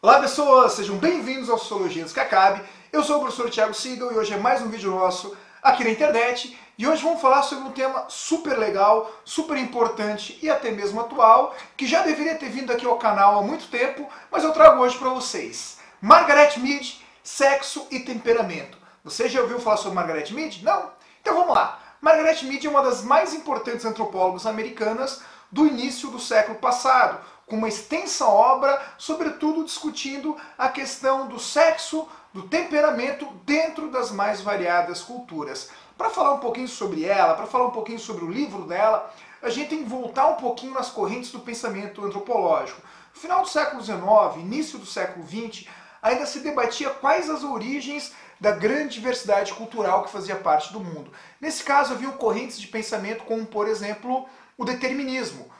Olá pessoas, sejam bem-vindos ao Sociologia Antes que Acabe. Eu sou o professor Thiago Siegel e hoje é mais um vídeo nosso aqui na internet. E hoje vamos falar sobre um tema super legal, super importante e até mesmo atual, que já deveria ter vindo aqui ao canal há muito tempo, mas eu trago hoje para vocês. Margaret Mead, sexo e temperamento. Você já ouviu falar sobre Margaret Mead? Não? Então vamos lá. Margaret Mead é uma das mais importantes antropólogas americanas do início do século passado, com uma extensa obra, sobretudo discutindo a questão do sexo, do temperamento dentro das mais variadas culturas. Para falar um pouquinho sobre ela, para falar um pouquinho sobre o livro dela, a gente tem que voltar um pouquinho nas correntes do pensamento antropológico. No final do século XIX, início do século XX, ainda se debatia quais as origens da grande diversidade cultural que fazia parte do mundo. Nesse caso, haviam correntes de pensamento como, por exemplo, o determinismo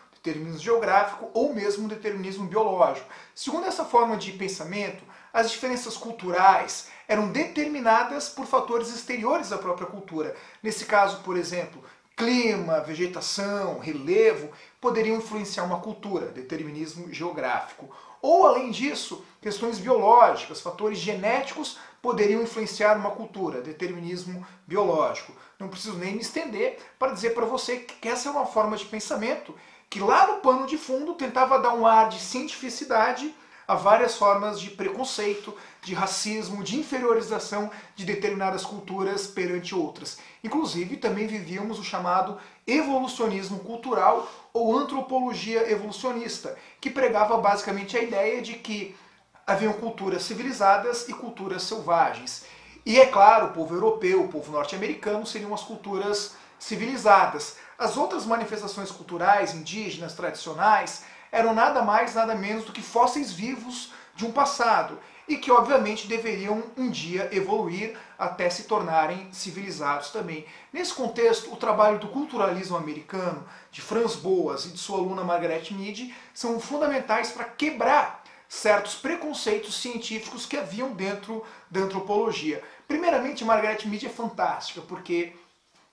geográfico ou mesmo determinismo biológico. Segundo essa forma de pensamento, as diferenças culturais eram determinadas por fatores exteriores à própria cultura. Nesse caso, por exemplo, clima, vegetação, relevo poderiam influenciar uma cultura, determinismo geográfico. Ou, além disso, questões biológicas, fatores genéticos poderiam influenciar uma cultura, determinismo biológico. Não preciso nem me estender para dizer para você que essa é uma forma de pensamento que lá no pano de fundo tentava dar um ar de cientificidade a várias formas de preconceito, de racismo, de inferiorização de determinadas culturas perante outras. Inclusive, também vivíamos o chamado evolucionismo cultural ou antropologia evolucionista, que pregava basicamente a ideia de que haviam culturas civilizadas e culturas selvagens. E é claro, o povo europeu, o povo norte-americano seriam as culturas civilizadas. As outras manifestações culturais, indígenas, tradicionais, eram nada mais, nada menos do que fósseis vivos de um passado e que, obviamente, deveriam um dia evoluir até se tornarem civilizados também. Nesse contexto, o trabalho do culturalismo americano, de Franz Boas e de sua aluna Margaret Mead, são fundamentais para quebrar certos preconceitos científicos que haviam dentro da antropologia. Primeiramente, Margaret Mead é fantástica, porque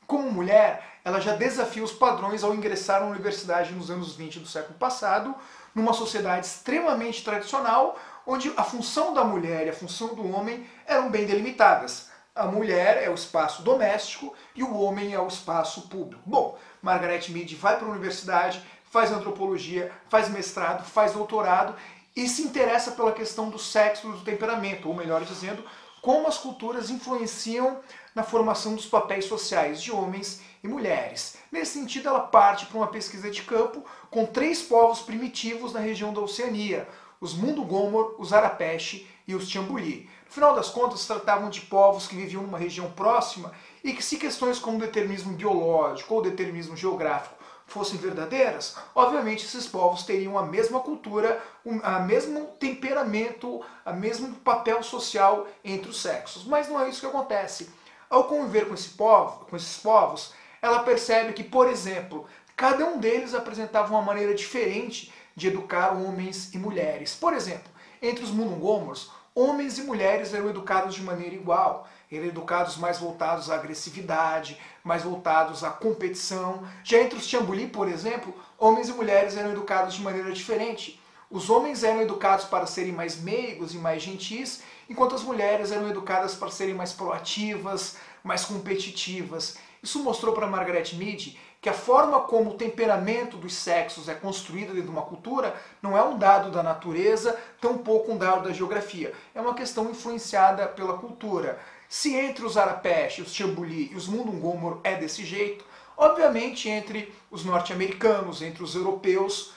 como mulher, ela já desafia os padrões ao ingressar na universidade nos anos 20 do século passado, numa sociedade extremamente tradicional, onde a função da mulher e a função do homem eram bem delimitadas. A mulher é o espaço doméstico e o homem é o espaço público. Bom, Margaret Mead vai para a universidade, faz antropologia, faz mestrado, faz doutorado e se interessa pela questão do sexo e do temperamento, ou melhor dizendo, como as culturas influenciam na formação dos papéis sociais de homens e mulheres. Nesse sentido, ela parte para uma pesquisa de campo com 3 povos primitivos na região da Oceania, os Mundungomor, os Arapesh e os Tiambuli. No final das contas, se tratavam de povos que viviam numa região próxima e que, se questões como determinismo biológico ou determinismo geográfico fossem verdadeiras, obviamente esses povos teriam a mesma cultura, o mesmo temperamento, o mesmo papel social entre os sexos. Mas não é isso que acontece. Ao conviver com esses povos, ela percebe que, por exemplo, cada um deles apresentava uma maneira diferente de educar homens e mulheres. Por exemplo, entre os Mundungomors, homens e mulheres eram educados de maneira igual. Eram educados mais voltados à agressividade, mais voltados à competição. Já entre os Tiambuli, por exemplo, homens e mulheres eram educados de maneira diferente. Os homens eram educados para serem mais meigos e mais gentis, enquanto as mulheres eram educadas para serem mais proativas, mais competitivas. Isso mostrou para Margaret Mead que a forma como o temperamento dos sexos é construído dentro de uma cultura não é um dado da natureza, tampouco um dado da geografia. É uma questão influenciada pela cultura. Se entre os Arapesh, os Tiambuli e os Mundungomor é desse jeito, obviamente entre os norte-americanos, entre os europeus,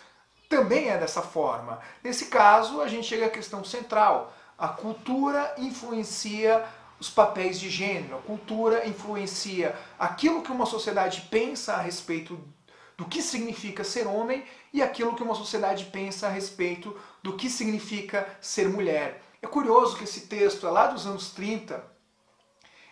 também é dessa forma. Nesse caso, a gente chega à questão central. A cultura influencia os papéis de gênero, a cultura influencia aquilo que uma sociedade pensa a respeito do que significa ser homem e aquilo que uma sociedade pensa a respeito do que significa ser mulher. É curioso que esse texto é lá dos anos 30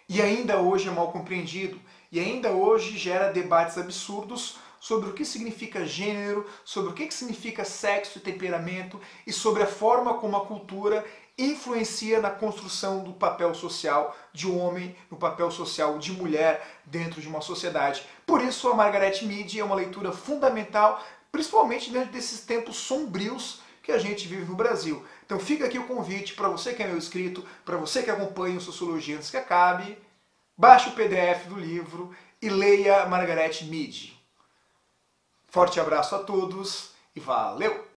e ainda hoje é mal compreendido e ainda hoje gera debates absurdos sobre o que significa gênero, sobre o que significa sexo e temperamento e sobre a forma como a cultura influencia na construção do papel social de homem, no papel social de mulher dentro de uma sociedade. Por isso, a Margaret Mead é uma leitura fundamental, principalmente dentro desses tempos sombrios que que a gente vive no Brasil. Então fica aqui o convite para você que é meu inscrito, para você que acompanha o Sociologia Antes que Acabe, baixe o PDF do livro e leia Margaret Mead. Forte abraço a todos e valeu!